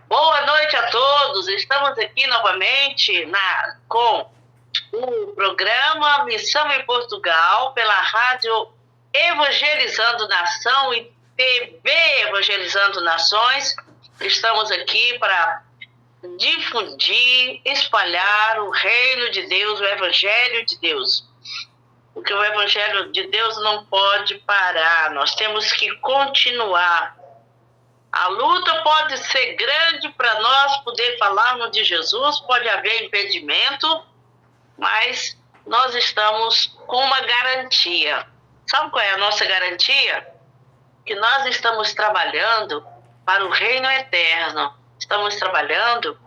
Boa noite a todos. Estamos aqui novamente com o programa Missão em Portugal pela Rádio Evangelizando Nação e TV Evangelizando Nações. Estamos aqui para difundir, espalhar o reino de Deus, o Evangelho de Deus. Porque o Evangelho de Deus não pode parar, nós temos que continuar. A luta pode ser grande para nós poder falarmos de Jesus, pode haver impedimento, mas nós estamos com uma garantia. Sabe qual é a nossa garantia? Que nós estamos trabalhando para o reino eterno. Estamos trabalhando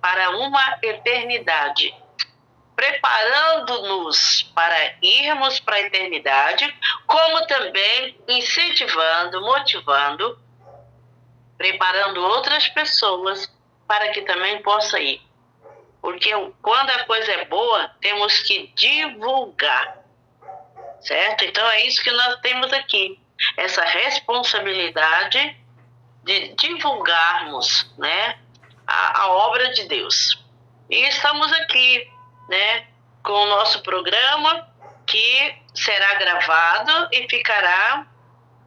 para uma eternidade. Preparando-nos para irmos para a eternidade, como também incentivando, motivando, preparando outras pessoas para que também possa ir. Porque quando a coisa é boa, temos que divulgar, certo? Então é isso que nós temos aqui, essa responsabilidade de divulgarmos, né, a obra de Deus. E estamos aqui, né, com o nosso programa, que será gravado e ficará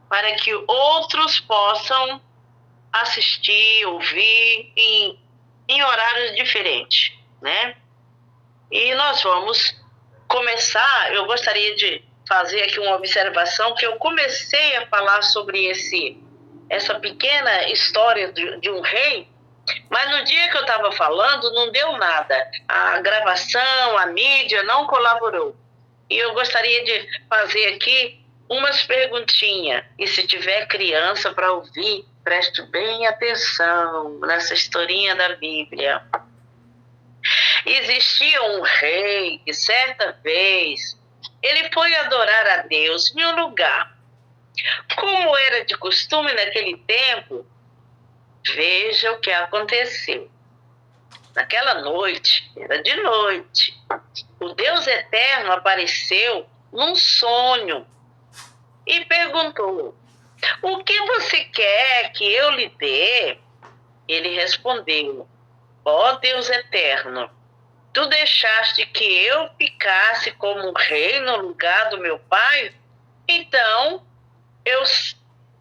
para que outros possam assistir, ouvir em horários diferentes, né? E nós vamos começar. Eu gostaria de fazer aqui uma observação, que eu comecei a falar sobre essa pequena história de um rei, mas no dia que eu estava falando não deu nada. A gravação, a mídia não colaborou. E eu gostaria de fazer aqui umas perguntinhas. E se tiver criança para ouvir, preste bem atenção nessa historinha da Bíblia. Existia um rei que certa vez ele foi adorar a Deus em um lugar. Como era de costume naquele tempo, veja o que aconteceu. Naquela noite, era de noite, o Deus Eterno apareceu num sonho e perguntou: "O que você quer que eu lhe dê?" Ele respondeu: "Ó Deus Eterno, tu deixaste que eu ficasse como rei no lugar do meu pai? Então,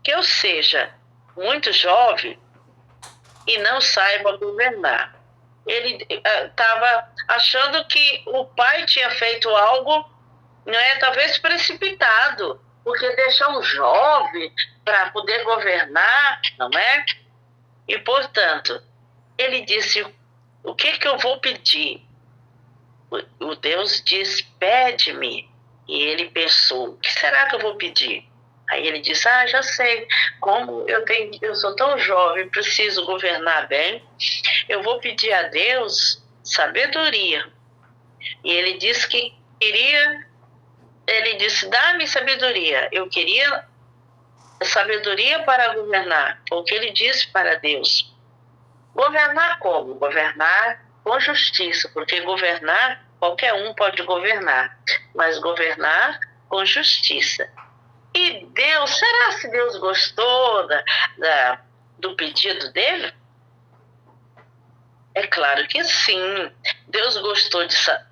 que eu seja muito jovem e não saiba governar." Ele estava achando que o pai tinha feito algo, né, talvez precipitado, porque deixar um jovem para poder governar, não é? E, portanto, ele disse: "O que eu vou pedir?" O Deus disse: "Pede-me." E ele pensou: "O que será que eu vou pedir?" Aí ele disse: "Já sei, como eu sou tão jovem, preciso governar bem, eu vou pedir a Deus sabedoria." E ele disse que ele disse: "Dá-me sabedoria." Eu queria sabedoria para governar, o que ele disse para Deus. Governar como? Governar com justiça, porque governar, qualquer um pode governar, mas governar com justiça. E Deus, será se Deus gostou do pedido dele? É claro que sim. Deus gostou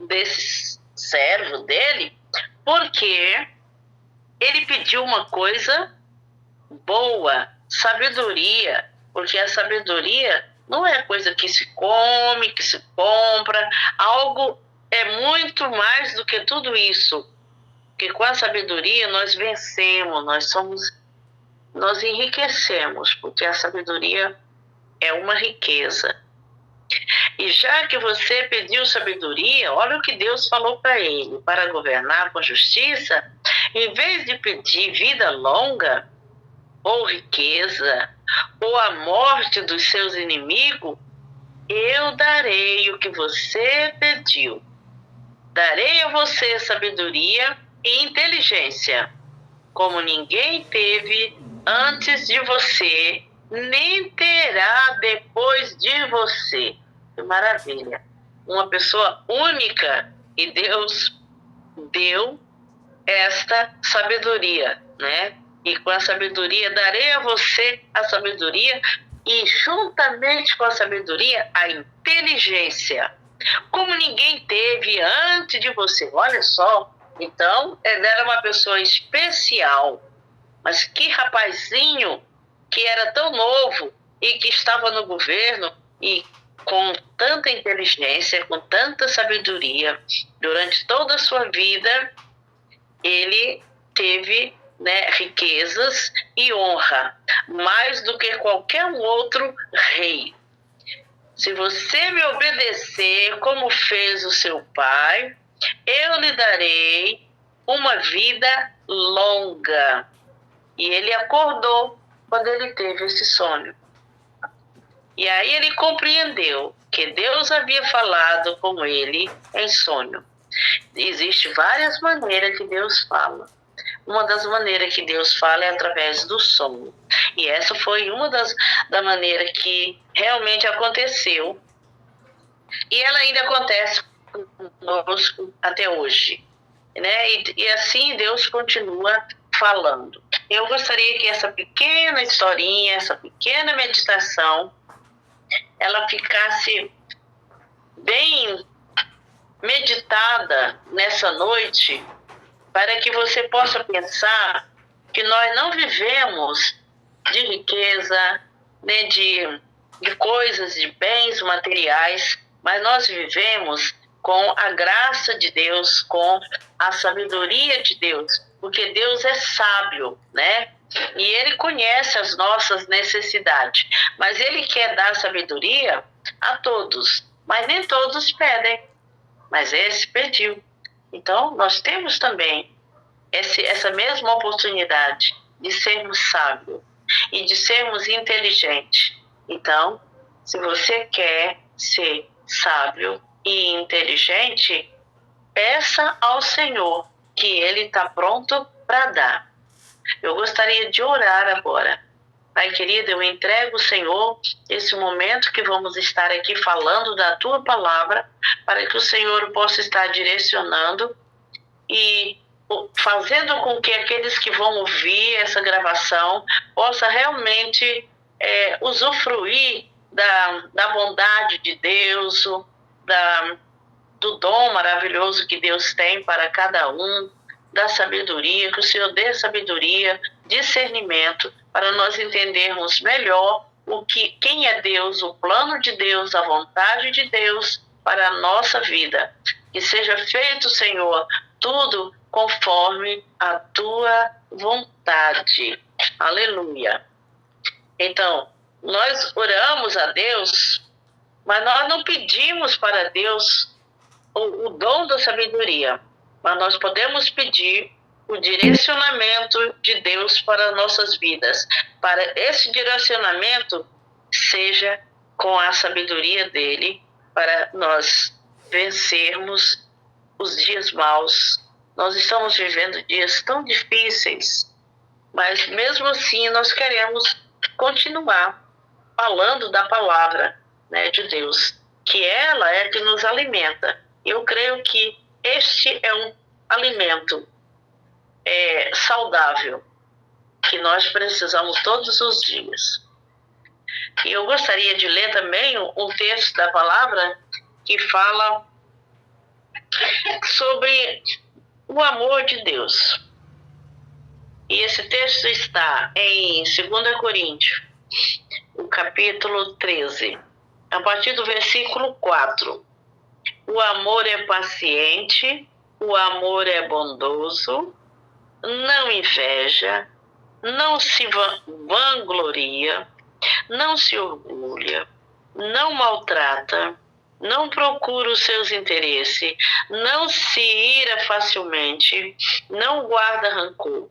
desse servo dele, porque ele pediu uma coisa boa, sabedoria, porque a sabedoria não é coisa que se come, que se compra, algo é muito mais do que tudo isso. Porque com a sabedoria nós vencemos, nós enriquecemos, porque a sabedoria é uma riqueza. E já que você pediu sabedoria, olha o que Deus falou para ele: para governar com justiça, em vez de pedir vida longa, ou riqueza, ou a morte dos seus inimigos, eu darei o que você pediu. Darei a você sabedoria e inteligência, como ninguém teve antes de você, nem terá depois de você. Que maravilha! Uma pessoa única, e Deus deu esta sabedoria, né? E com a sabedoria, darei a você a sabedoria e juntamente com a sabedoria, a inteligência, como ninguém teve antes de você. Olha só, então, ele era uma pessoa especial, mas que rapazinho que era tão novo e que estava no governo e com tanta inteligência, com tanta sabedoria, durante toda a sua vida, ele teve, né, riquezas e honra, mais do que qualquer um outro rei. Se você me obedecer como fez o seu pai, eu lhe darei uma vida longa. E ele acordou quando ele teve esse sonho. E aí ele compreendeu que Deus havia falado com ele em sonho. Existem várias maneiras que Deus fala. Uma das maneiras que Deus fala é através do sonho. E essa foi uma da maneiras que realmente aconteceu. E ela ainda acontece conosco até hoje. Né? E assim Deus continua falando. Eu gostaria que essa pequena historinha, essa pequena meditação, ela ficasse bem meditada nessa noite, para que você possa pensar que nós não vivemos de riqueza, né, de coisas, de bens materiais, mas nós vivemos com a graça de Deus, com a sabedoria de Deus, porque Deus é sábio, né? E Ele conhece as nossas necessidades, mas Ele quer dar sabedoria a todos, mas nem todos pedem, mas esse pediu. Então, nós temos também essa mesma oportunidade de sermos sábios e de sermos inteligentes. Então, se você quer ser sábio e inteligente, peça ao Senhor, que Ele está pronto para dar. Eu gostaria de orar agora. Pai querido, eu entrego, Senhor, esse momento que vamos estar aqui falando da Tua palavra, para que o Senhor possa estar direcionando e fazendo com que aqueles que vão ouvir essa gravação possam realmente usufruir da bondade de Deus, do dom maravilhoso que Deus tem para cada um, da sabedoria, que o Senhor dê sabedoria, discernimento, para nós entendermos melhor quem é Deus, o plano de Deus, a vontade de Deus para a nossa vida. Que seja feito, Senhor, tudo conforme a Tua vontade. Aleluia. Então, nós oramos a Deus, mas nós não pedimos para Deus o dom da sabedoria, mas nós podemos pedir o direcionamento de Deus para as nossas vidas, para esse direcionamento seja com a sabedoria dele, para nós vencermos os dias maus. Nós estamos vivendo dias tão difíceis, mas mesmo assim nós queremos continuar falando da palavra, né, de Deus, que ela é que nos alimenta. Eu creio que este é um alimento saudável que nós precisamos todos os dias. E eu gostaria de ler também um texto da palavra que fala sobre o amor de Deus. E esse texto está em 2 Coríntios, o capítulo 13, a partir do versículo 4. O amor é paciente, o amor é bondoso, não inveja, não se vangloria, não se orgulha, não maltrata, não procura os seus interesses, não se ira facilmente, não guarda rancor.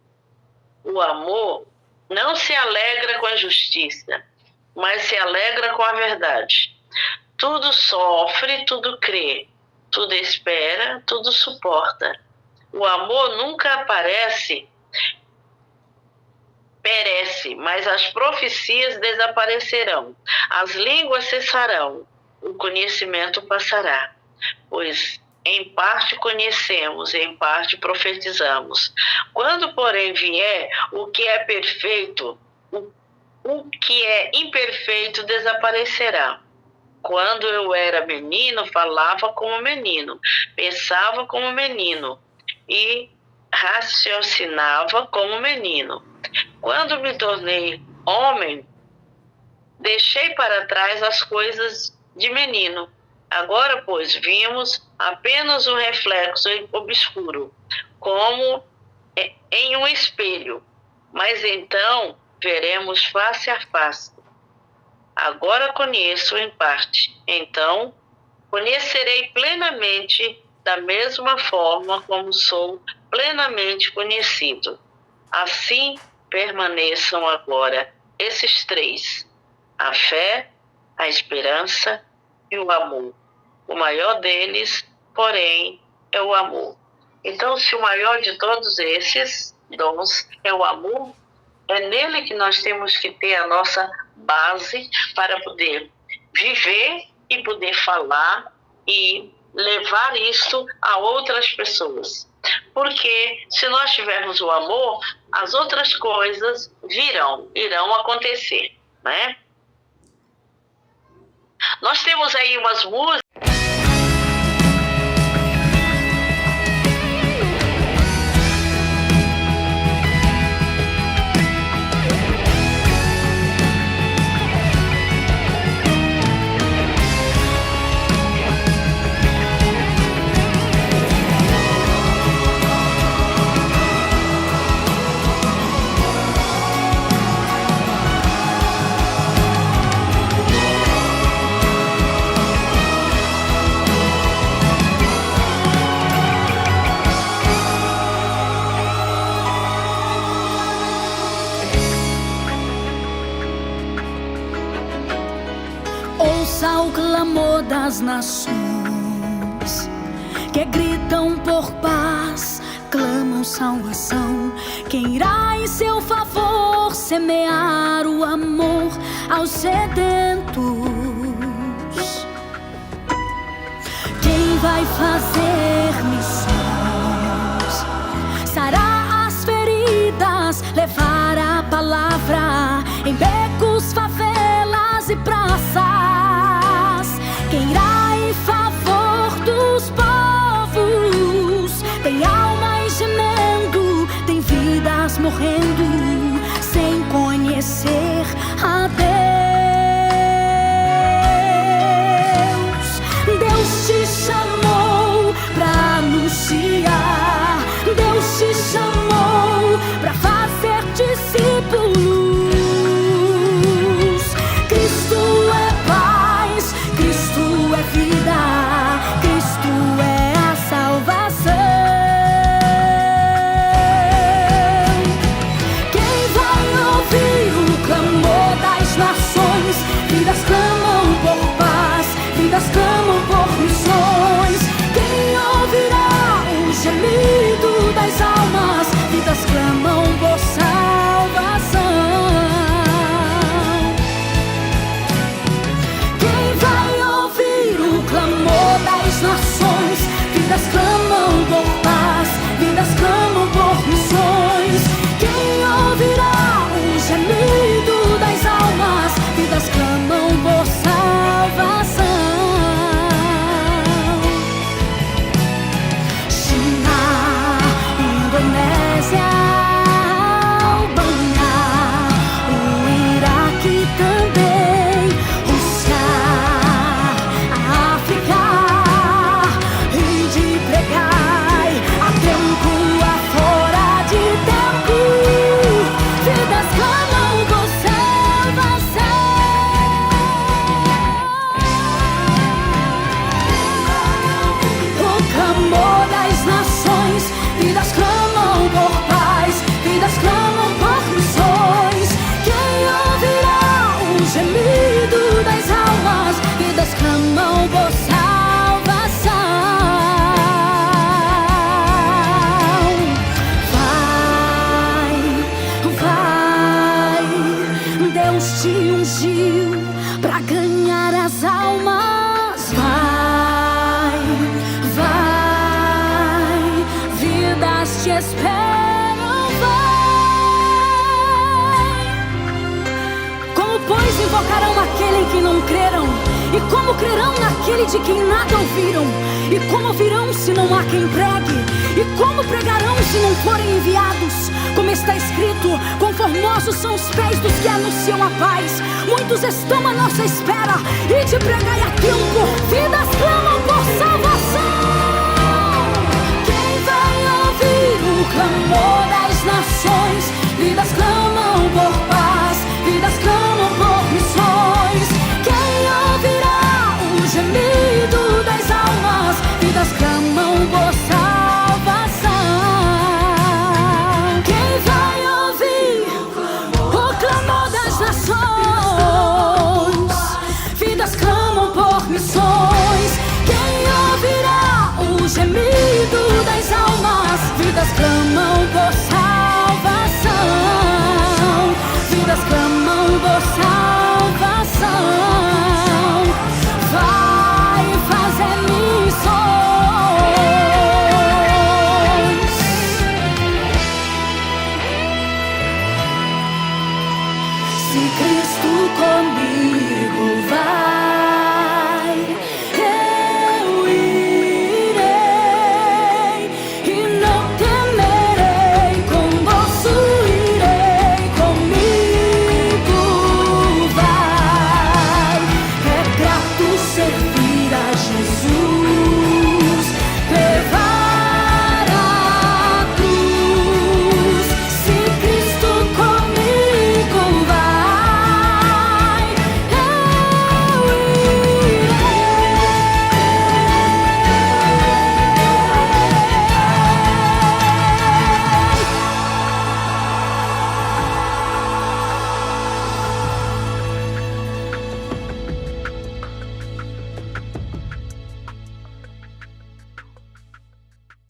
O amor não se alegra com a justiça, mas se alegra com a verdade. Tudo sofre, tudo crê, tudo espera, tudo suporta. O amor nunca perece, mas as profecias desaparecerão, as línguas cessarão, o conhecimento passará. Pois em parte conhecemos, em parte profetizamos. Quando, porém, vier o que é perfeito, o que é imperfeito desaparecerá. Quando eu era menino, falava como menino, pensava como menino e raciocinava como menino. Quando me tornei homem, deixei para trás as coisas de menino. Agora, pois, vimos apenas um reflexo obscuro, como em um espelho. Mas então veremos face a face. Agora conheço em parte, então conhecerei plenamente, da mesma forma como sou plenamente conhecido. Assim permaneçam agora esses três: a fé, a esperança e o amor. O maior deles, porém, é o amor. Então, se o maior de todos esses dons é o amor, é nele que nós temos que ter a nossa base para poder viver e poder falar e levar isso a outras pessoas. Porque se nós tivermos o amor, as outras coisas irão acontecer, né? Nós temos aí umas músicas. Ouça o clamor das nações que gritam por paz, clamam salvação. Quem irá em seu favor semear o amor aos sedentos? Quem vai fazer missões, sarar as feridas, levar a palavra em becos, favelas e praças? Quem irá em favor dos povos? Tem almas gemendo, tem vidas morrendo, sem conhecer a Deus. Deus te chamou pra anunciar, Deus te chamou pra fazer discípulos. Vidas clamam por paz, vidas clamam por missões. Quem ouvirá o gemido das almas? Vidas clamam por salvação. Quem vai ouvir o clamor das nações? Vidas clamam por paz, vidas clamam por missões. Quem ouvirá o gemido das almas? Vidas clamam por salvação. China, Indonésia, Albânia, o Iraque também, Rússia, África, e de pregai a tempo, afora de tempo. Vidas clamam por salvação. Clamor das nações, vidas clamam por paz, vidas clamam por missões. Quem ouvirá o gemido das almas? Vidas clamam por salvação. Vai, Deus te ungiu pra ganhar as almas. Vai, vidas te esperam. crerão naquele de quem nada ouviram? E como ouvirão se não há quem pregue? E como pregarão se não forem enviados? Como está escrito, conformosos são os pés dos que anunciam a paz. Muitos estão à nossa espera, e de pregai a tempo, vidas clamam por salvação. Quem vai ouvir o clamor das nações? Vidas clamam por paz, vidas clamam por missões. Quem ouvirá o gemido das almas? Vidas clamam por salvação. Quem vai ouvir o clamor das nações? Vidas clamam por missões. Quem ouvirá o gemido das almas? Vidas clamam por salvação. Vidas clamam por salvação. Vai fazer missões. Se Cristo comigo vai, eu irei e não temerei. Com gozo irei, comigo vai. É grato servir a Jesus, levar a cruz. Se Cristo comigo vai, eu irei.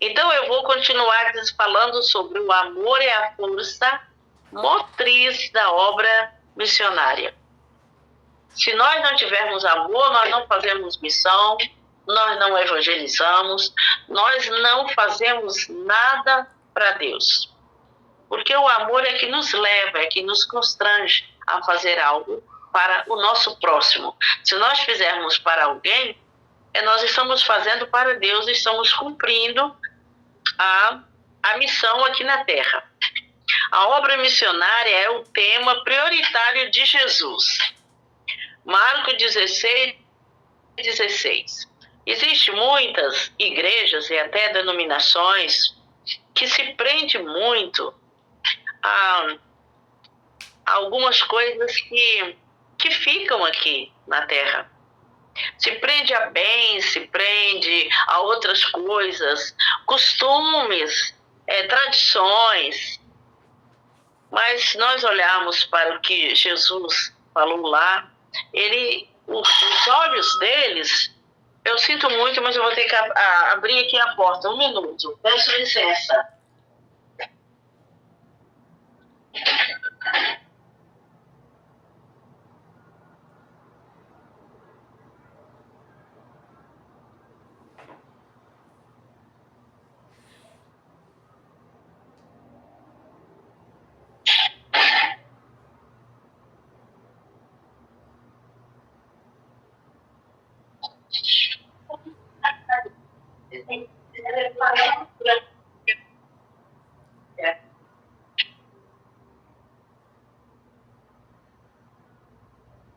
Então eu vou continuar falando sobre o amor e a força motriz da obra missionária. Se nós não tivermos amor, nós não fazemos missão, nós não evangelizamos, nós não fazemos nada para Deus. Porque o amor é que nos leva, é que nos constrange a fazer algo para o nosso próximo. Se nós fizermos para alguém, nós estamos fazendo para Deus, estamos cumprindo a missão aqui na Terra. A obra missionária é o tema prioritário de Jesus. Marcos 16:16. Existem muitas igrejas e até denominações que se prendem muito a algumas coisas que ficam aqui na Terra. Se prende a bens, se prende a outras coisas, costumes, tradições. Mas nós olhamos para o que Jesus falou lá, os olhos deles, eu sinto muito, mas eu vou ter que abrir aqui a porta, 1 minuto, peço licença.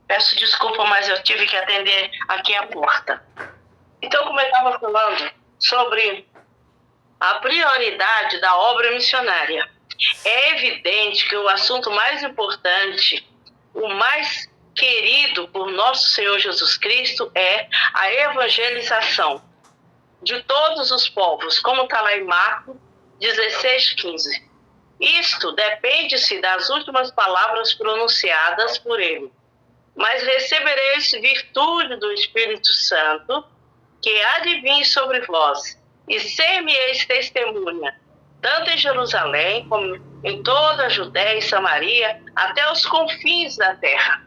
Peço desculpa, mas eu tive que atender aqui a porta. Então, como eu estava falando sobre a prioridade da obra missionária, é evidente que o assunto mais importante, o mais querido por nosso Senhor Jesus Cristo é a evangelização de todos os povos, como está lá em Marcos 16:15. Isto depende-se das últimas palavras pronunciadas por ele. Mas recebereis virtude do Espírito Santo, que há de vir sobre vós, e ser-me-eis testemunha, tanto em Jerusalém, como em toda a Judéia e Samaria, até os confins da terra.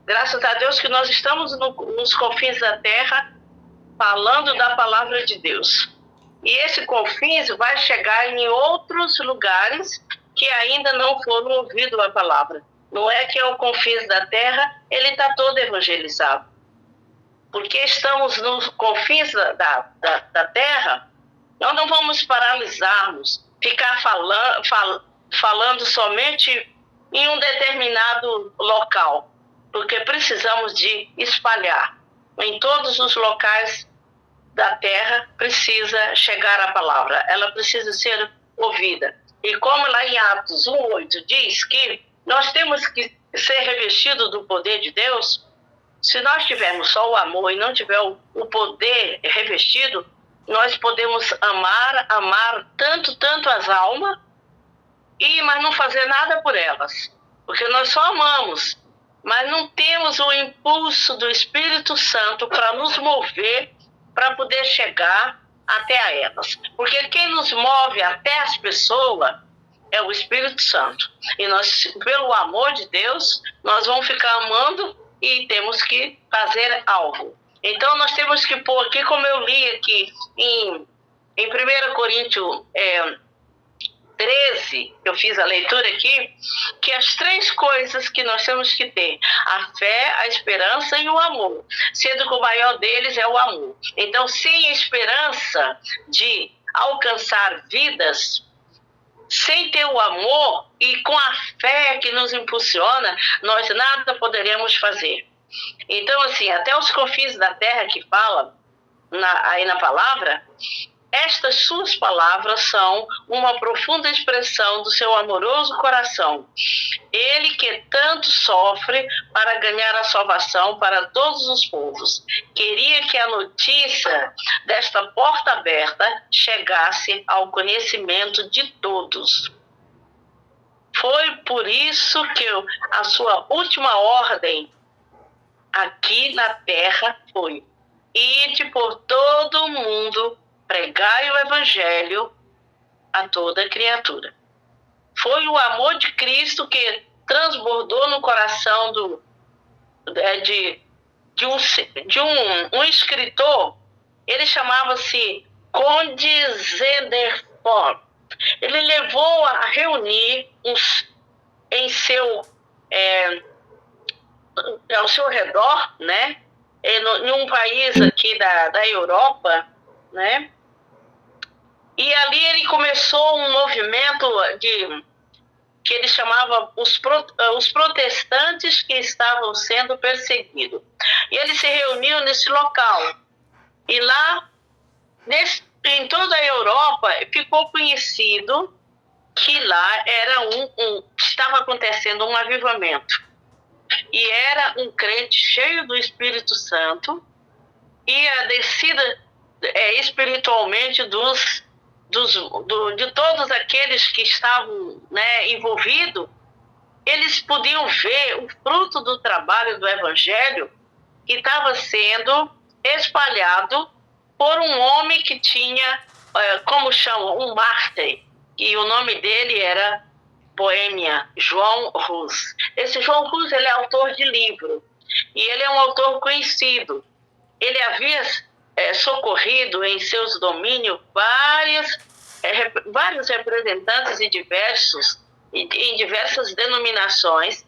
Graças a Deus que nós estamos nos confins da terra, falando da palavra de Deus. E esse confins vai chegar em outros lugares que ainda não foram ouvidos a palavra. Não é que é o confins da terra, ele está todo evangelizado. porque estamos nos confins da terra, nós não vamos paralisarmos, ficar falando somente em um determinado local, porque precisamos de espalhar. Em todos os locais da terra precisa chegar a palavra, ela precisa ser ouvida. E como lá em Atos 1:8 diz que nós temos que ser revestidos do poder de Deus, se nós tivermos só o amor e não tiver o poder revestido, nós podemos amar tanto as almas, mas não fazer nada por elas. Porque nós só amamos, mas não temos o impulso do Espírito Santo para nos mover, para poder chegar até a elas. Porque quem nos move até as pessoas é o Espírito Santo. E nós, pelo amor de Deus, nós vamos ficar amando e temos que fazer algo. Então nós temos que pôr aqui, como eu li aqui em 1 Coríntios 13, eu fiz a leitura aqui, que as 3 coisas que nós temos que ter: a fé, a esperança e o amor, sendo que o maior deles é o amor. Então, sem a esperança de alcançar vidas, sem ter o amor e com a fé que nos impulsiona, nós nada poderemos fazer. Então, assim, até os confins da terra que fala aí na palavra, estas suas palavras são uma profunda expressão do seu amoroso coração. Ele que tanto sofre para ganhar a salvação para todos os povos, queria que a notícia desta porta aberta chegasse ao conhecimento de todos. Foi por isso que a sua última ordem aqui na terra foi: ide por todo o mundo, pregai o evangelho a toda criatura. Foi o amor de Cristo que transbordou no coração de um escritor. Ele chamava-se Conde Zenderford. Ele levou a reunir ao seu redor, né, em um país aqui da Europa, né? E ali ele começou um movimento que ele chamava os protestantes que estavam sendo perseguidos. E ele se reuniu nesse local. E lá, em toda a Europa, ficou conhecido que lá estava acontecendo um avivamento. E era um crente cheio do Espírito Santo, e a descida espiritualmente de todos aqueles que estavam, né, envolvidos, eles podiam ver o fruto do trabalho do Evangelho que estava sendo espalhado por um homem que tinha, como chamam, um mártir, e o nome dele era Boêmia, João Hus. Esse João Hus, ele é autor de livro, e ele é um autor conhecido. Ele havia socorrido em seus domínios vários representantes em diversas denominações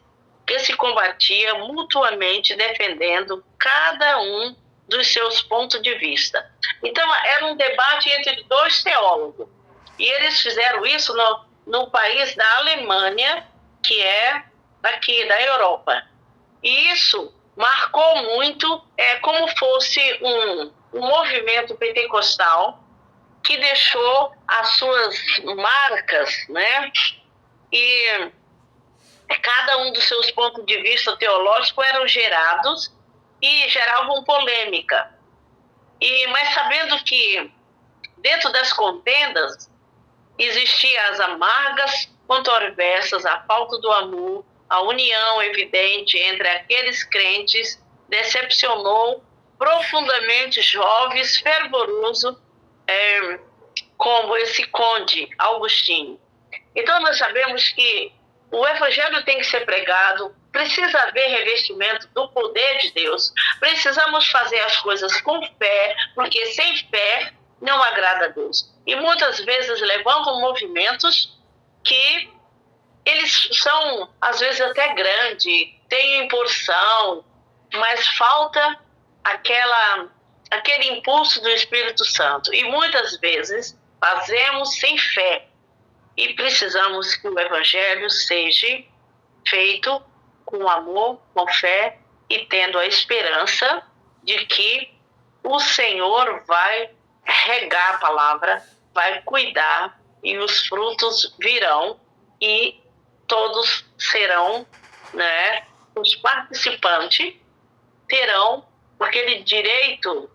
que se combatiam mutuamente, defendendo cada um dos seus pontos de vista. Então, era um debate entre 2 teólogos. E eles fizeram isso no país da Alemanha, que é aqui da Europa. E isso marcou muito, como fosse um movimento pentecostal que deixou as suas marcas, né? E cada um dos seus pontos de vista teológicos eram gerados e geravam polêmica. Mas sabendo que dentro das contendas existiam as amargas controvérsias, a falta do amor, a união evidente entre aqueles crentes decepcionou profundamente jovens fervorosos, como esse Conde Agostinho. Então nós sabemos que o Evangelho tem que ser pregado, precisa haver revestimento do poder de Deus, precisamos fazer as coisas com fé, porque sem fé não agrada a Deus. E muitas vezes levantam movimentos que eles são, às vezes, até grandes, têm porção, mas falta aquele impulso do Espírito Santo. E muitas vezes fazemos sem fé. E precisamos que o Evangelho seja feito com amor, com fé e tendo a esperança de que o Senhor vai regar a palavra, vai cuidar e os frutos virão e todos serão, né, os participantes terão aquele direito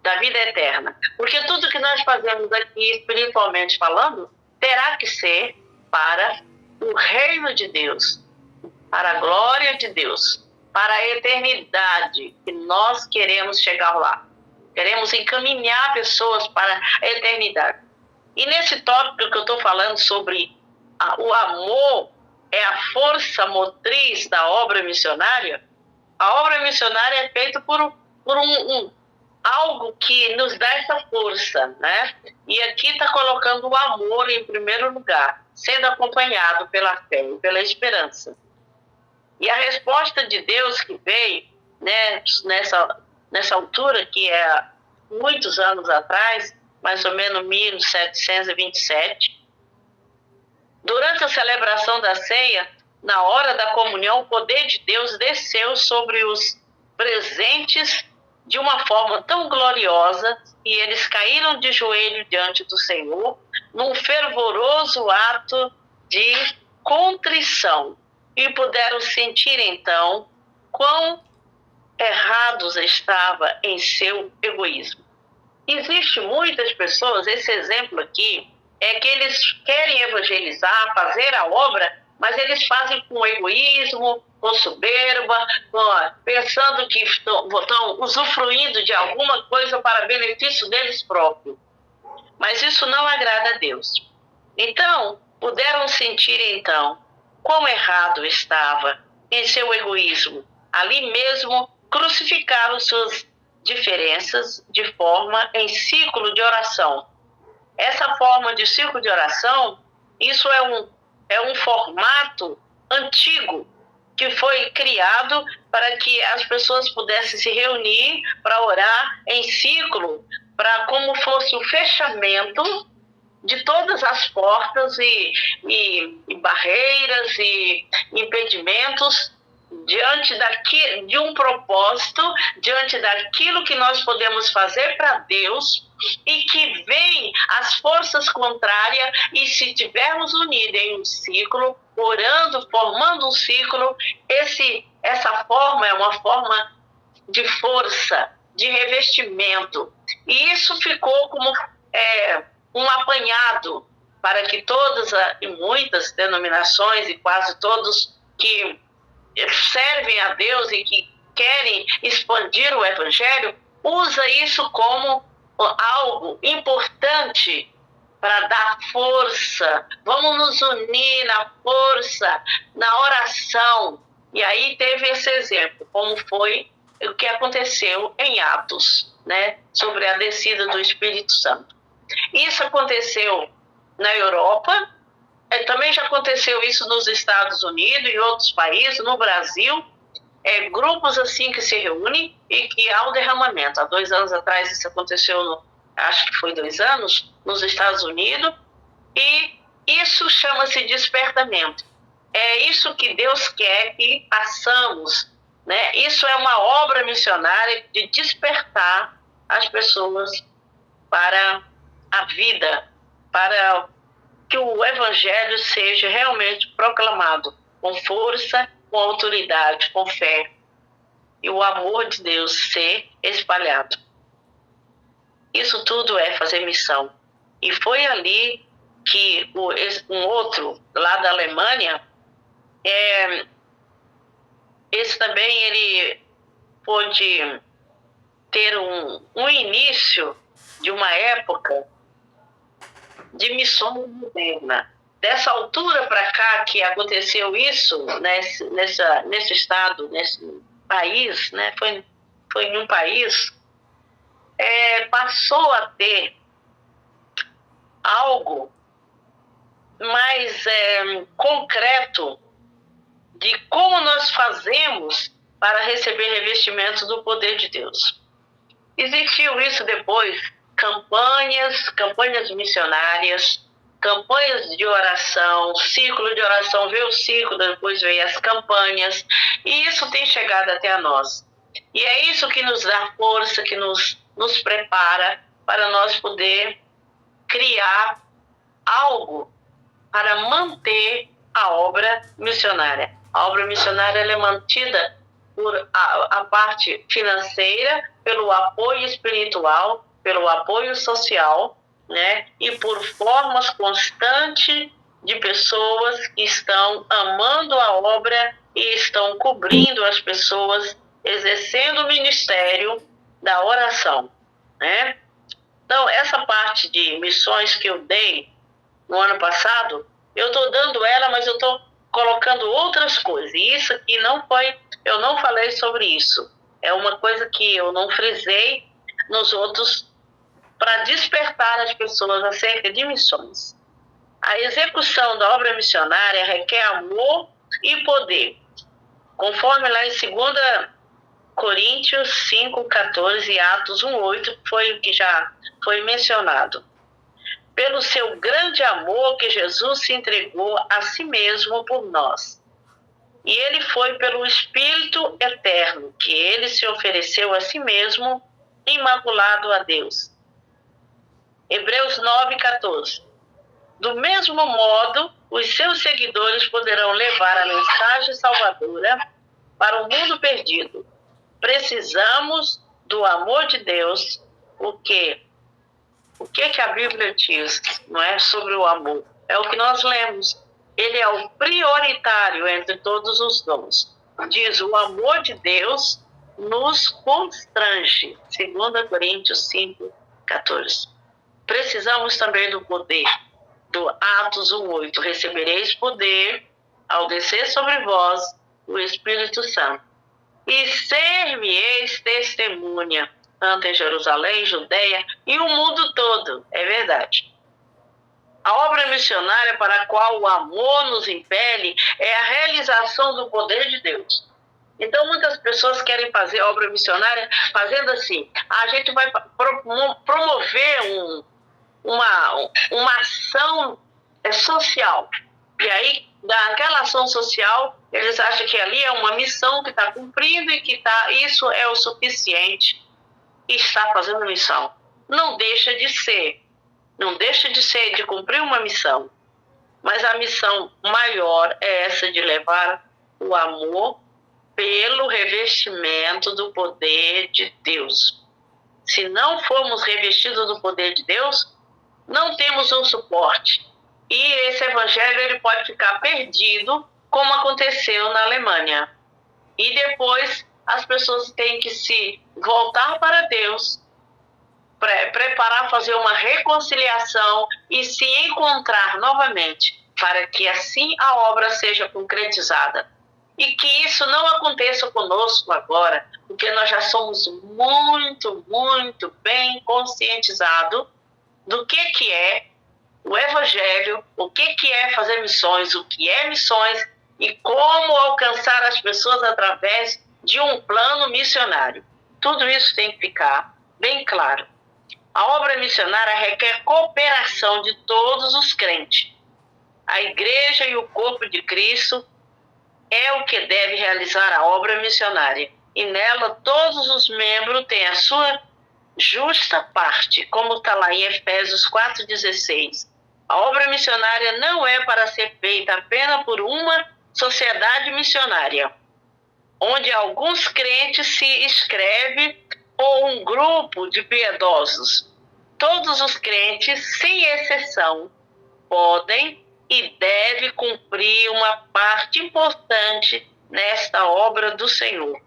da vida eterna. Porque tudo que nós fazemos aqui, espiritualmente falando, terá que ser para o reino de Deus, para a glória de Deus, para a eternidade, que nós queremos chegar lá. Queremos encaminhar pessoas para a eternidade. E nesse tópico que eu estou falando sobre o amor é a força motriz da obra missionária, a obra missionária é feita por algo que nos dá essa força, né? E aqui está colocando o amor em primeiro lugar, sendo acompanhado pela fé e pela esperança. E a resposta de Deus que veio, né, nessa altura, que é muitos anos atrás, mais ou menos 1727, durante a celebração da ceia, na hora da comunhão, o poder de Deus desceu sobre os presentes de uma forma tão gloriosa e eles caíram de joelho diante do Senhor num fervoroso ato de contrição e puderam sentir então quão errados estavam em seu egoísmo. Existe muitas pessoas, esse exemplo aqui, é que eles querem evangelizar, fazer a obra, mas eles fazem com egoísmo, com soberba, pensando que estão usufruindo de alguma coisa para benefício deles próprios. Mas isso não agrada a Deus. Então, puderam sentir então quão errado estava em seu egoísmo. Ali mesmo crucificaram suas diferenças de forma em ciclo de oração. Essa forma de ciclo de oração, isso é um formato antigo que foi criado para que as pessoas pudessem se reunir para orar em ciclo, para como fosse o fechamento de todas as portas e barreiras e impedimentos diante de um propósito, diante daquilo que nós podemos fazer para Deus e que vem as forças contrárias e se tivermos unidos em um ciclo, orando, formando um ciclo, essa forma é uma forma de força, de revestimento. E isso ficou como um apanhado para que todas e muitas denominações e quase todos que servem a Deus e que querem expandir o Evangelho, usa isso como algo importante para dar força. Vamos nos unir na força, na oração. E aí teve esse exemplo, como foi o que aconteceu em Atos, né, sobre a descida do Espírito Santo. Isso aconteceu na Europa, também já aconteceu isso nos Estados Unidos e outros países, no Brasil, grupos assim que se reúnem e que há um derramamento. Há 2 anos atrás isso aconteceu, acho que foi 2 anos, nos Estados Unidos, e isso chama-se despertamento. É isso que Deus quer que façamos, né? Isso é uma obra missionária de despertar as pessoas para a vida, para que o Evangelho seja realmente proclamado com força, com autoridade, com fé, e o amor de Deus ser espalhado. Isso tudo é fazer missão. E foi ali que um outro, lá da Alemanha, esse também ele pôde ter um início de uma época de missão moderna. Dessa altura para cá que aconteceu isso, nesse estado, nesse país, né, foi em um país, passou a ter algo mais concreto de como nós fazemos para receber revestimento do poder de Deus. Existiu isso depois, campanhas missionárias, campanhas de oração, círculo de oração, veio o círculo, depois veio as campanhas, e isso tem chegado até a nós. E é isso que nos dá força, que nos prepara para nós poder criar algo para manter a obra missionária. A obra missionária ela é mantida por a parte financeira, pelo apoio espiritual, pelo apoio social, né? E por formas constantes de pessoas que estão amando a obra e estão cobrindo as pessoas, exercendo o ministério da oração, né? Então, essa parte de missões que eu dei no ano passado, eu estou dando ela, mas eu estou colocando outras coisas. E isso aqui eu não falei sobre isso. É uma coisa que eu não frisei nos outros para despertar as pessoas acerca de missões. A execução da obra missionária requer amor e poder. Conforme lá em 2 Coríntios 5:14 e Atos 1:8, foi o que já foi mencionado. Pelo seu grande amor que Jesus se entregou a si mesmo por nós. E ele foi pelo Espírito eterno, que ele se ofereceu a si mesmo, imaculado a Deus. Hebreus 9:14. Do mesmo modo, os seus seguidores poderão levar a mensagem salvadora para o mundo perdido. Precisamos do amor de Deus, o que a Bíblia diz, não é, sobre o amor? É o que nós lemos. Ele é o prioritário entre todos os dons. Diz, o amor de Deus nos constrange. 2 Coríntios 5:14. Precisamos também do poder. Do Atos 1:8. Recebereis poder ao descer sobre vós o Espírito Santo. E ser-me-eis testemunha, tanto em Jerusalém, Judeia e o mundo todo. É verdade. A obra missionária para a qual o amor nos impele é a realização do poder de Deus. Então, muitas pessoas querem fazer a obra missionária fazendo assim. A gente vai promover uma ação social. E aí, daquela ação social, eles acham que ali é uma missão que está cumprindo e que isso é o suficiente. E está fazendo missão. Não deixa de ser. Não deixa de ser, de cumprir uma missão. Mas a missão maior é essa de levar o amor pelo revestimento do poder de Deus. Se não formos revestidos do poder de Deus, não temos um suporte. E esse evangelho ele pode ficar perdido, como aconteceu na Alemanha. E depois as pessoas têm que se voltar para Deus, preparar, fazer uma reconciliação e se encontrar novamente, para que assim a obra seja concretizada. E que isso não aconteça conosco agora, porque nós já somos muito, muito bem conscientizados do que é o Evangelho, o que é fazer missões, o que é missões e como alcançar as pessoas através de um plano missionário. Tudo isso tem que ficar bem claro. A obra missionária requer cooperação de todos os crentes. A igreja e o corpo de Cristo é o que deve realizar a obra missionária. E nela todos os membros têm a sua justa parte, como está lá em Efésios 4,16. A obra missionária não é para ser feita apenas por uma sociedade missionária, onde alguns crentes se inscrevem ou um grupo de piedosos. Todos os crentes, sem exceção, podem e devem cumprir uma parte importante nesta obra do Senhor.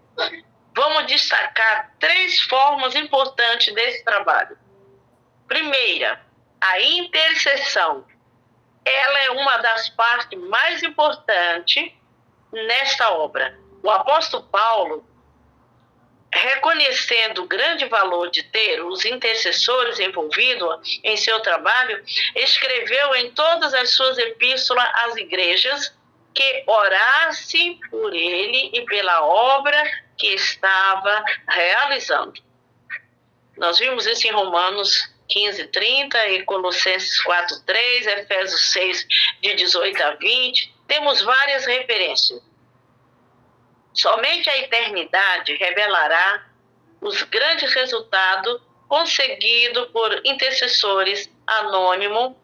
Vamos destacar 3 formas importantes desse trabalho. Primeira, a intercessão. Ela é uma das partes mais importantes nesta obra. O apóstolo Paulo, reconhecendo o grande valor de ter os intercessores envolvidos em seu trabalho, escreveu em todas as suas epístolas às igrejas que orassem por ele e pela obra que estava realizando. Nós vimos isso em Romanos 15:30 e Colossenses 4:3, Efésios 6, de 18 a 20. Temos várias referências. Somente a eternidade revelará os grandes resultados conseguidos por intercessores anônimos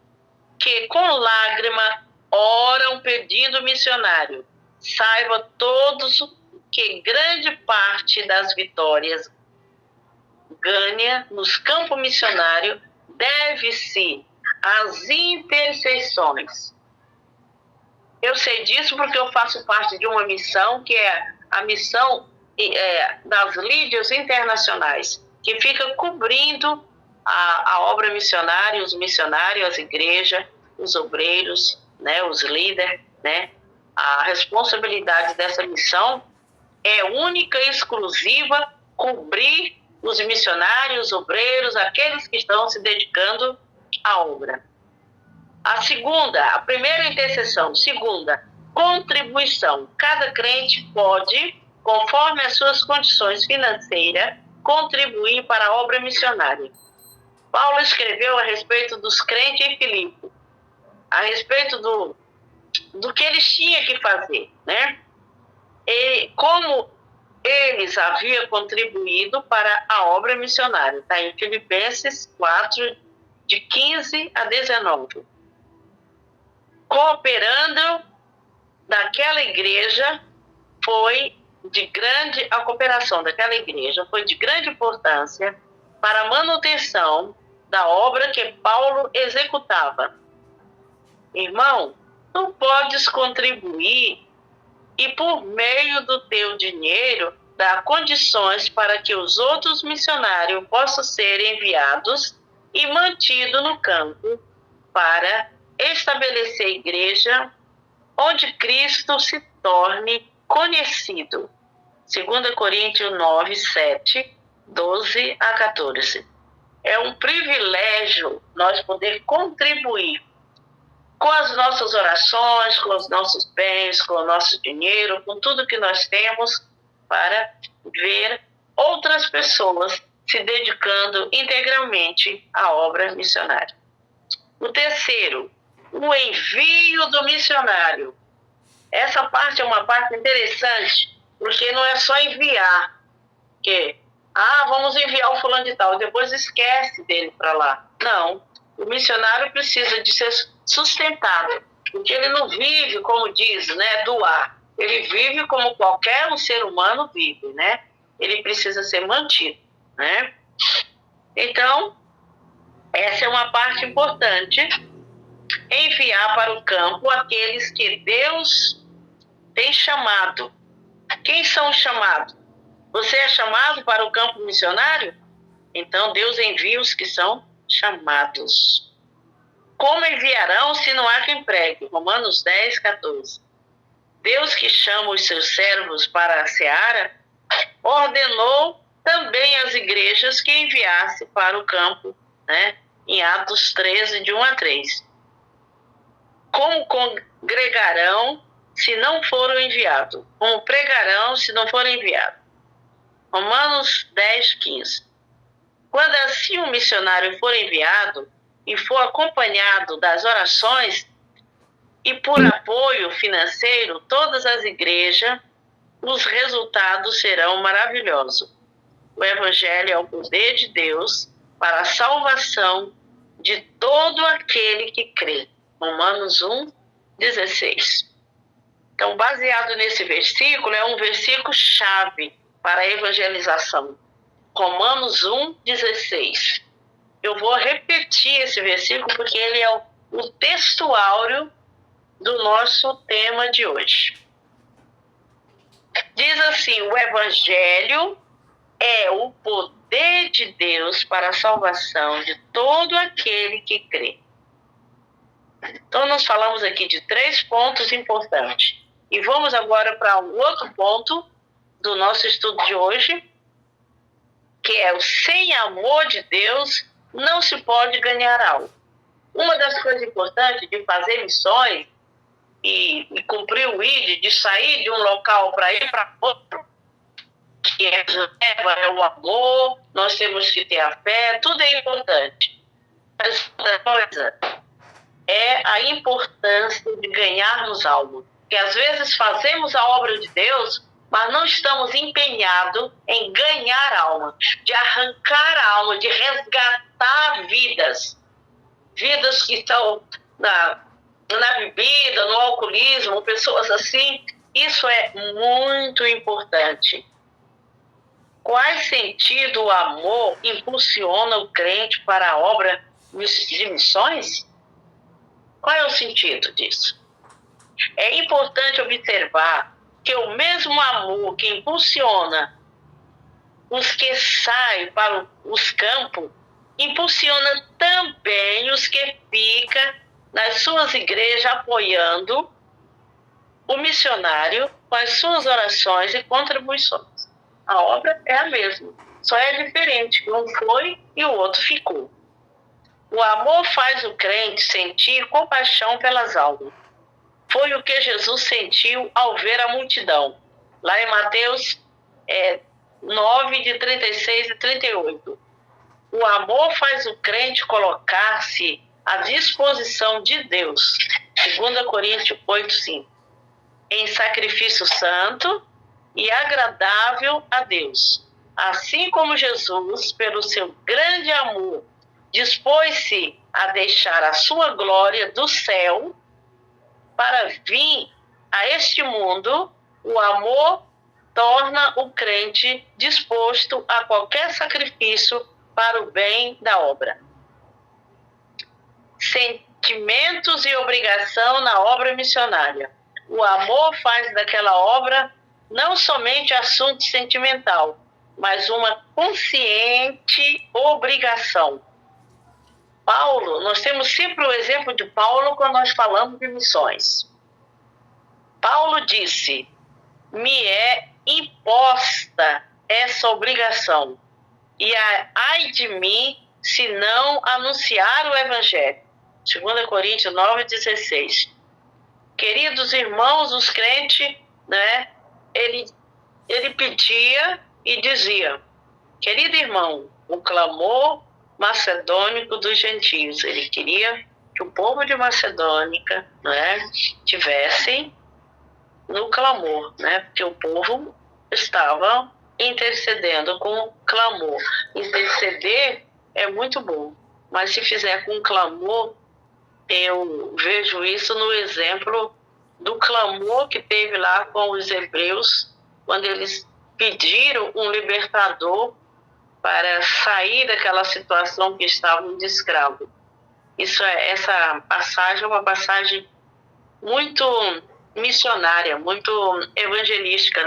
que com lágrima oram pedindo missionário. Saiba todos que grande parte das vitórias ganha nos campos missionários deve-se às intercessões. Eu sei disso porque eu faço parte de uma missão que é a missão das líderes internacionais, que fica cobrindo a obra missionária, os missionários, as igrejas, os obreiros, né, os líderes, né? A responsabilidade dessa missão é única e exclusiva cobrir os missionários, os obreiros, aqueles que estão se dedicando à obra. A primeira intercessão. Segunda, contribuição. Cada crente pode, conforme as suas condições financeiras, contribuir para a obra missionária. Paulo escreveu a respeito dos crentes em Filipe, a respeito do que eles tinham que fazer, né? E como eles haviam contribuído para a obra missionária. Está em Filipenses 4, de 15 a 19. Cooperando daquela igreja a cooperação daquela igreja foi de grande importância para a manutenção da obra que Paulo executava. Irmão, tu podes contribuir e por meio do teu dinheiro dar condições para que os outros missionários possam ser enviados e mantidos no campo para estabelecer a igreja onde Cristo se torne conhecido. 2 Coríntios 9, 7, 12 a 14. É um privilégio nós poder contribuir com as nossas orações, com os nossos bens, com o nosso dinheiro, com tudo que nós temos para ver outras pessoas se dedicando integralmente à obra missionária. O terceiro, o envio do missionário. Essa parte é uma parte interessante, porque não é só enviar, que vamos enviar o fulano de tal, depois esquece dele para lá. Não, o missionário precisa de ser sustentado, porque ele não vive, como diz, né, doar. Ele vive como qualquer um ser humano vive, né? Ele precisa ser mantido, né? Então, essa é uma parte importante, enviar para o campo aqueles que Deus tem chamado. Quem são os chamados? Você é chamado para o campo missionário? Então, Deus envia os que são chamados. Como enviarão se não há quem pregue? Romanos 10, 14. Deus que chama os seus servos para a seara, ordenou também às igrejas que enviasse para o campo, né? Em Atos 13, de 1 a 3. Como congregarão se não foram enviados? Como pregarão se não forem enviados? Romanos 10, 15. Quando assim um missionário for enviado e for acompanhado das orações e por apoio financeiro, todas as igrejas, os resultados serão maravilhosos. O Evangelho é o poder de Deus para a salvação de todo aquele que crê. Romanos 1, 16. Então, baseado nesse versículo, é um versículo chave para a evangelização. Romanos 1, 16. Eu vou repetir esse versículo porque ele é o texto áureo do nosso tema de hoje. Diz assim: o Evangelho é o poder de Deus para a salvação de todo aquele que crê. Então, nós falamos aqui de 3 pontos importantes. E vamos agora para um outro ponto do nosso estudo de hoje, que é o sem amor de Deus não se pode ganhar algo. Uma das coisas importantes de fazer missões e cumprir o ID, de sair de um local para ir para outro, que é o amor, nós temos que ter a fé, tudo é importante. Mas outra coisa é a importância de ganharmos algo. Porque às vezes fazemos a obra de Deus, mas não estamos empenhados em ganhar alma, de arrancar a alma, de resgatar vidas. Vidas que estão na bebida, no alcoolismo, pessoas assim. Isso é muito importante. Qual sentido o amor impulsiona o crente para a obra de missões? Qual é o sentido disso? É importante observar que o mesmo amor que impulsiona os que saem para os campos, impulsiona também os que ficam nas suas igrejas apoiando o missionário com as suas orações e contribuições. A obra é a mesma, só é diferente. Um foi e o outro ficou. O amor faz o crente sentir compaixão pelas almas. Foi o que Jesus sentiu ao ver a multidão. Lá em Mateus 9, de 36 e 38. O amor faz o crente colocar-se à disposição de Deus. 2 Coríntios 8, 5. Em sacrifício santo e agradável a Deus. Assim como Jesus, pelo seu grande amor, dispôs-se a deixar a sua glória do céu para vir a este mundo, o amor torna o crente disposto a qualquer sacrifício para o bem da obra. Sentimentos e obrigação na obra missionária. O amor faz daquela obra não somente assunto sentimental, mas uma consciente obrigação. Paulo, nós temos sempre o exemplo de Paulo quando nós falamos de missões. Paulo disse: me é imposta essa obrigação, e ai de mim se não anunciar o Evangelho. 2 Coríntios 9, 16. Queridos irmãos, os crentes, ele pedia e dizia: querido irmão, o clamor macedônico dos gentios. Ele queria que o povo de Macedônica tivessem no clamor, porque o povo estava intercedendo com clamor. Interceder é muito bom, mas se fizer com clamor, eu vejo isso no exemplo do clamor que teve lá com os hebreus, quando eles pediram um libertador para sair daquela situação que estavam de escravo. Essa passagem é uma passagem muito missionária, muito evangelística,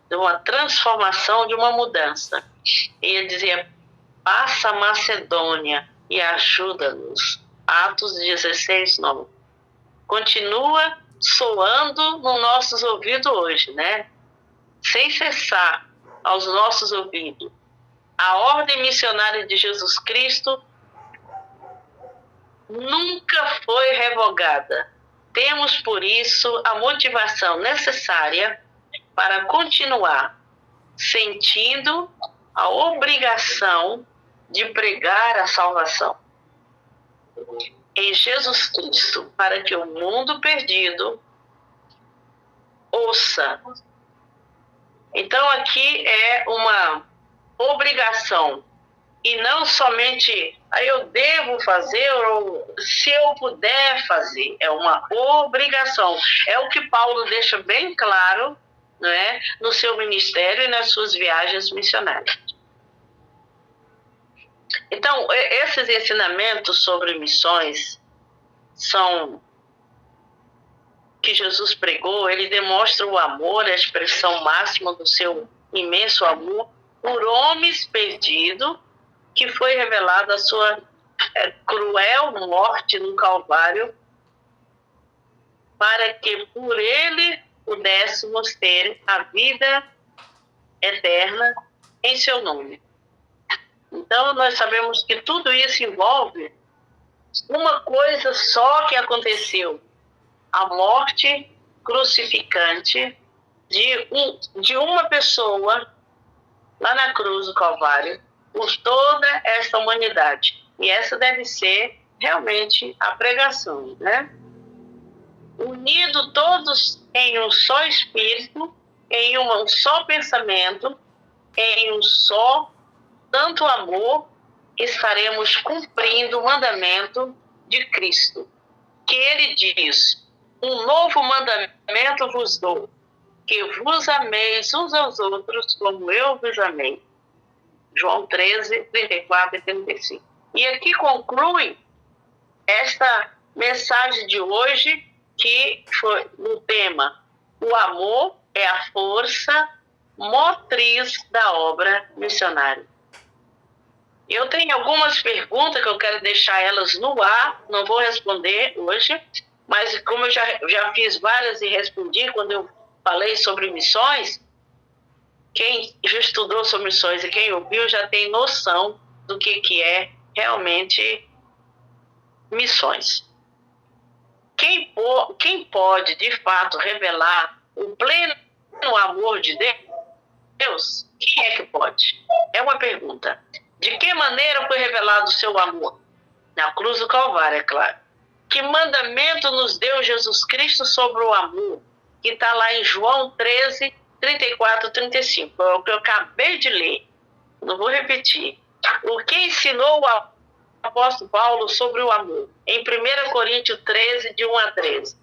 de uma transformação, de uma mudança. E ele dizia: passa a Macedônia e ajuda-nos. Atos 16, 9. Continua soando nos nossos ouvidos hoje, sem cessar aos nossos ouvidos. A ordem missionária de Jesus Cristo nunca foi revogada. Temos, por isso, a motivação necessária para continuar sentindo a obrigação de pregar a salvação em Jesus Cristo, para que o mundo perdido ouça. Então, aqui é uma obrigação, e não somente eu devo fazer ou se eu puder fazer. É uma obrigação. É o que Paulo deixa bem claro, no seu ministério e nas suas viagens missionárias. Então, esses ensinamentos sobre missões que Jesus pregou, ele demonstra o amor, a expressão máxima do seu imenso amor por homens perdidos, que foi revelado a sua cruel morte no Calvário, para que por ele pudéssemos ter a vida eterna em seu nome. Então, nós sabemos que tudo isso envolve uma coisa só que aconteceu: a morte crucificante de uma pessoa lá na cruz do Calvário, por toda esta humanidade. E essa deve ser realmente a pregação, né? Unido todos em um só espírito, em um só pensamento, em um só tanto amor, estaremos cumprindo o mandamento de Cristo, que ele diz: um novo mandamento vos dou, que vos ameis uns aos outros como eu vos amei. João 13, 34 e 35. E aqui conclui esta mensagem de hoje, que foi no tema: o amor é a força motriz da obra missionária. Eu tenho algumas perguntas que eu quero deixar elas no ar, não vou responder hoje, mas como eu já fiz várias e respondi quando eu falei sobre missões, quem já estudou sobre missões e quem ouviu já tem noção do que é realmente missões. Quem pode, de fato, revelar o pleno amor de Deus? Quem é que pode? É uma pergunta. De que maneira foi revelado o seu amor? Na cruz do Calvário, é claro. Que mandamento nos deu Jesus Cristo sobre o amor? Que está lá em João 13, 34 e 35. É o que eu acabei de ler. Não vou repetir. O que ensinou o apóstolo Paulo sobre o amor? Em 1 Coríntios 13, de 1 a 13.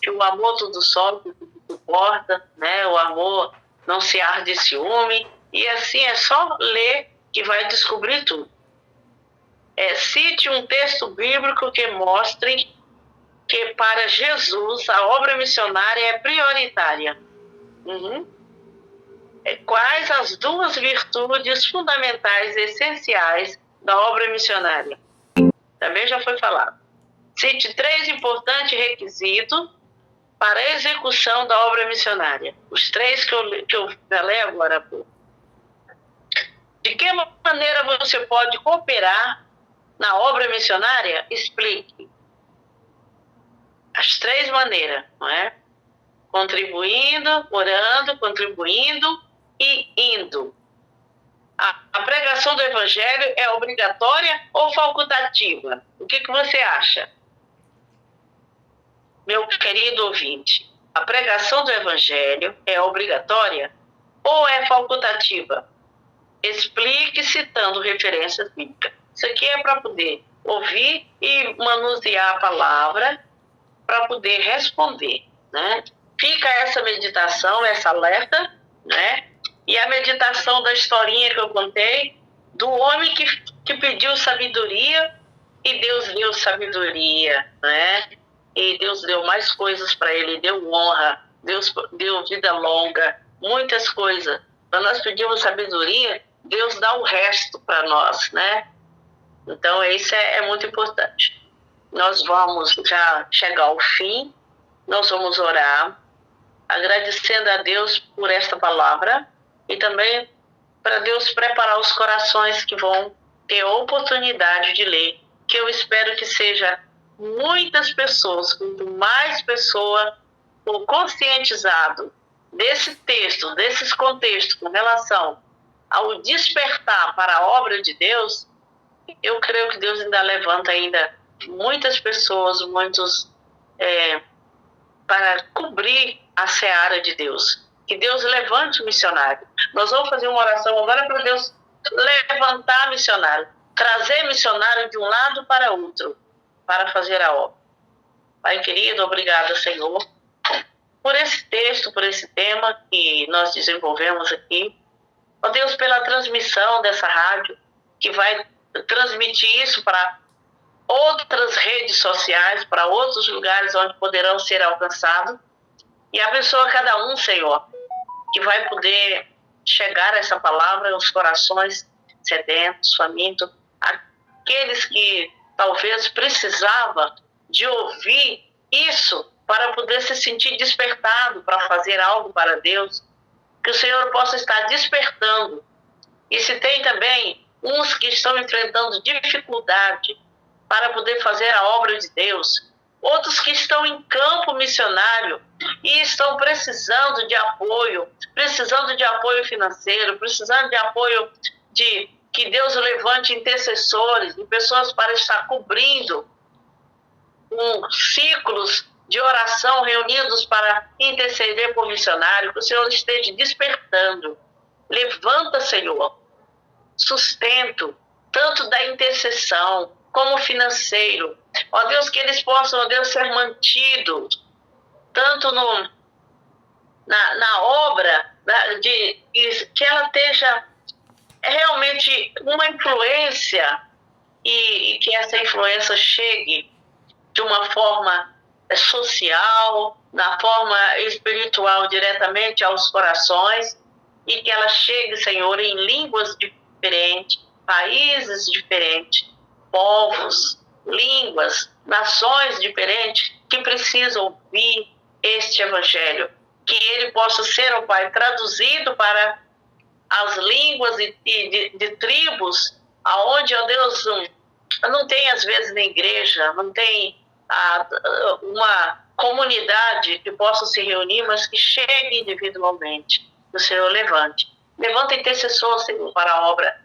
Que o amor tudo sofre, tudo suporta, né? O amor não se arde de ciúme. E assim é só ler que vai descobrir tudo. Cite um texto bíblico que mostre que para Jesus a obra missionária é prioritária. Quais as duas virtudes fundamentais e essenciais da obra missionária? Também já foi falado. Cite 3 importantes requisitos para a execução da obra missionária. Os 3 que eu falei agora há pouco. De que maneira você pode cooperar na obra missionária? Explique. As 3 maneiras, não é? Contribuindo, orando, contribuindo e indo. A pregação do Evangelho é obrigatória ou facultativa? O que você acha, meu querido ouvinte? A pregação do Evangelho é obrigatória ou é facultativa? Explique citando referências bíblicas. Isso aqui é para poder ouvir e manusear a palavra para poder responder, né? Fica essa meditação, essa alerta, né? E a meditação da historinha que eu contei, do homem que pediu sabedoria e Deus deu sabedoria, né? E Deus deu mais coisas para ele, deu honra, Deus deu vida longa, muitas coisas. Quando nós pedimos sabedoria, Deus dá o resto para nós, né? Então, isso é muito importante. Nós vamos já chegar ao fim, nós vamos orar, agradecendo a Deus por esta palavra e também para Deus preparar os corações que vão ter a oportunidade de ler, que eu espero que seja muitas pessoas, quanto mais pessoas for conscientizado desse texto, desses contextos com relação ao despertar para a obra de Deus, eu creio que Deus ainda levanta muitas pessoas, para cobrir a seara de Deus. Que Deus levante o missionário. Nós vamos fazer uma oração agora para Deus levantar missionário, trazer missionário de um lado para outro, para fazer a obra. Pai querido, obrigada, Senhor, por esse texto, por esse tema que nós desenvolvemos aqui. Ó Deus, pela transmissão dessa rádio, que vai transmitir isso para outras redes sociais, para outros lugares onde poderão ser alcançados. E abençoa cada um, Senhor, que vai poder chegar essa palavra aos corações sedentos, famintos, aqueles que talvez precisavam de ouvir isso para poder se sentir despertado para fazer algo para Deus. Que o Senhor possa estar despertando. E se tem também uns que estão enfrentando dificuldade para poder fazer a obra de Deus, outros que estão em campo missionário e estão precisando de apoio financeiro, precisando de apoio de que Deus levante intercessores e pessoas para estar cobrindo ciclos de oração reunidos para interceder por missionário, que o Senhor esteja despertando. Levanta, Senhor, sustento, tanto da intercessão como financeiro. Ó Deus, que eles possam, ó Deus, ser mantidos, tanto na obra, que ela esteja realmente uma influência e que essa influência chegue de uma forma social, na forma espiritual, diretamente aos corações, e que ela chegue, Senhor, em línguas diferentes, países diferentes, povos, línguas, nações diferentes que precisam ouvir este evangelho, que ele possa ser, ó Pai, traduzido para as línguas de tribos, aonde, ó Deus, não tem às vezes na igreja, não tem uma comunidade que possa se reunir, mas que chegue individualmente. O Senhor levanta intercessor, Senhor, para a obra.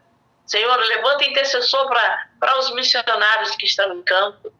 Senhor, levanta intercessor para os missionários que estão em campo.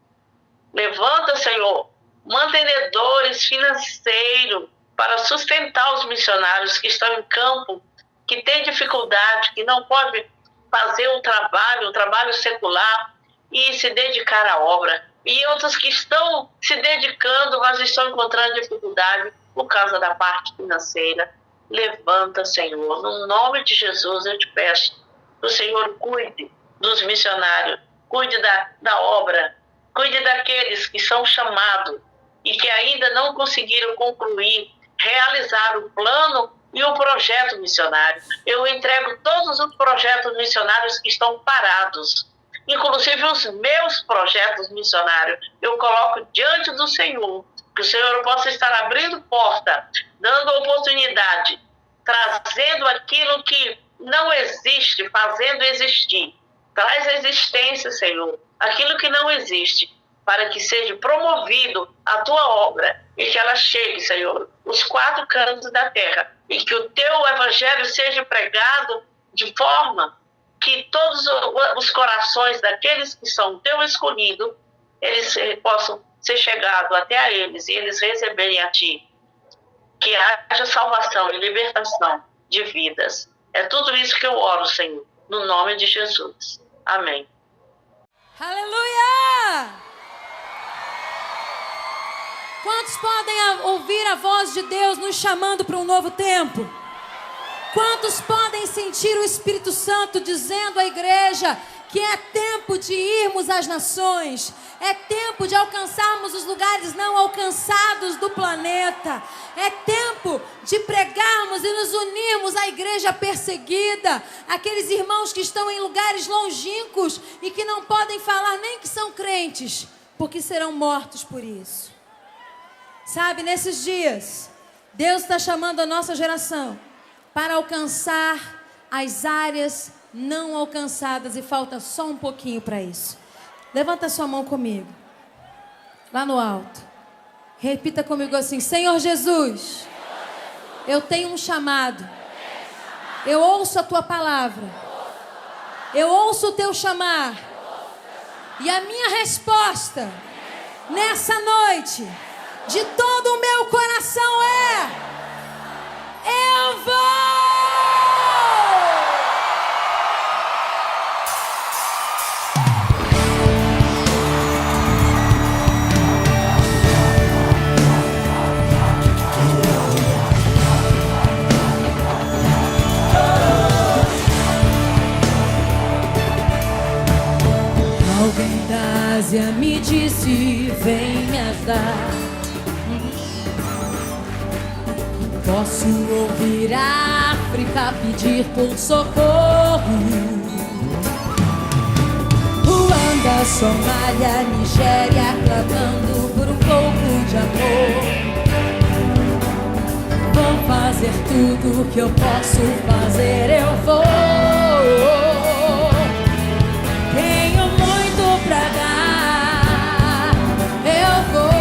Levanta, Senhor, mantenedores financeiros para sustentar os missionários que estão em campo, que têm dificuldade, que não podem fazer o trabalho secular e se dedicar à obra. E outros que estão se dedicando, mas estão encontrando dificuldade por causa da parte financeira. Levanta, Senhor, no nome de Jesus eu te peço, que o Senhor cuide dos missionários, cuide da obra, cuide daqueles que são chamados e que ainda não conseguiram concluir, realizar o plano e o projeto missionário. Eu entrego todos os projetos missionários que estão parados, inclusive os meus projetos missionários, eu coloco diante do Senhor, que o Senhor possa estar abrindo porta, dando oportunidade, trazendo aquilo que não existe, fazendo existir. Traz a existência, Senhor, aquilo que não existe, para que seja promovido a tua obra e que ela chegue, Senhor, os 4 cantos da terra, e que o teu evangelho seja pregado de forma que todos os corações daqueles que são teu escolhido, eles possam ser chegados até a eles e eles receberem a ti. Que haja salvação e libertação de vidas. É tudo isso que eu oro, Senhor, no nome de Jesus. Amém. Aleluia! Quantos podem ouvir a voz de Deus nos chamando para um novo tempo? Quantos podem sentir o Espírito Santo dizendo à igreja que é tempo de irmos às nações, é tempo de alcançarmos os lugares não alcançados do planeta, é tempo de pregarmos e nos unirmos à igreja perseguida, aqueles irmãos que estão em lugares longínquos e que não podem falar nem que são crentes, porque serão mortos por isso. Sabe, nesses dias, Deus está chamando a nossa geração para alcançar as áreas não alcançadas, e falta só um pouquinho para isso. Levanta sua mão comigo, lá no alto. Repita comigo assim: Senhor Jesus, eu tenho um chamado. Eu ouço a tua palavra. Eu ouço o teu chamar. E a minha resposta nessa noite, de todo o meu coração, eu vou! Alguém da Ásia me disse: vem me ajudar. Posso ouvir a África pedir por socorro, Ruanda, Somália, Nigéria clamando por um pouco de amor. Vou fazer tudo o que eu posso fazer, eu vou. Tenho muito pra dar, eu vou.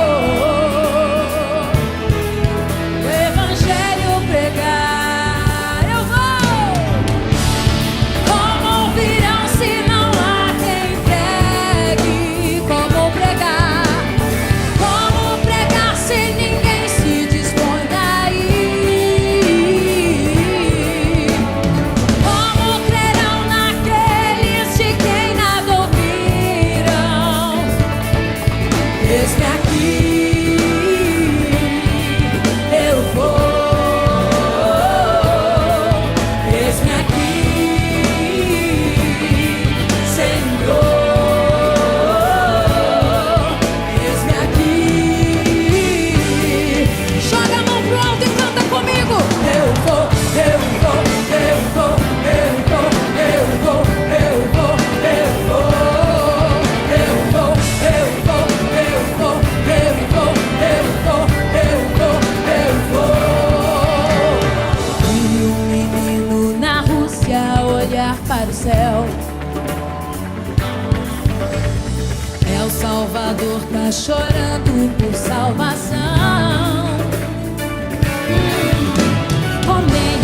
pecador tá chorando por salvação. Oh, nem